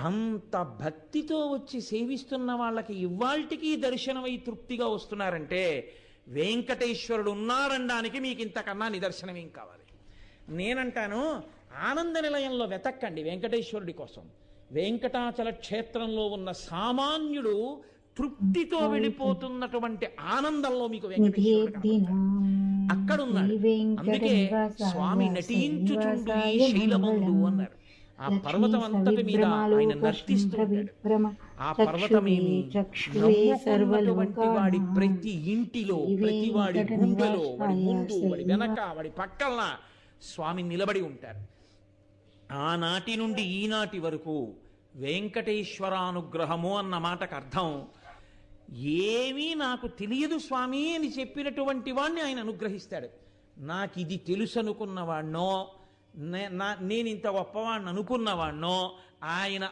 అంత భక్తితో వచ్చి సేవిస్తున్న వాళ్ళకి ఇవాల్టికి దర్శనమై తృప్తిగా వస్తున్నారంటే వెంకటేశ్వరుడు ఉన్నారనడానికి మీకు ఇంతకన్నా నిదర్శనం ఏం కావాలి? నేనంటాను, ఆనంద నిలయంలో వెతక్కండి వెంకటేశ్వరుడి కోసం. వెంకటాచల క్షేత్రంలో ఉన్న సామాన్యుడు తృప్తితో వెళ్ళిపోతున్నటువంటి ఆనందంలో మీకు వెంకటేశ్వరుడు అక్కడున్నాడు. అందుకే స్వామి నటించుచుండు ఈ శైలమందు అన్నారు. ఆ పర్వతం అంతటి మీద ఆయన నర్తిస్తుంటాడు. ఆ పర్వతమేమి నమ్ముకున్నటువంటి వాడి ప్రతి ఇంటిలో, ప్రతి వాడి గుండెలో, వాడి ముందు, వాడి వెనక, వాడి పక్కన స్వామి నిలబడి ఉంటారు. ఆనాటి నుండి ఈనాటి వరకు వెంకటేశ్వరానుగ్రహము అన్న మాటకు అర్థం, ఏమీ నాకు తెలియదు స్వామి అని చెప్పినటువంటి వాడిని ఆయన అనుగ్రహిస్తాడు. నాకు ఇది తెలుసు అనుకున్నవాడినో, నేను ఇంత గొప్పవాడిని అనుకున్నవాడినో ఆయన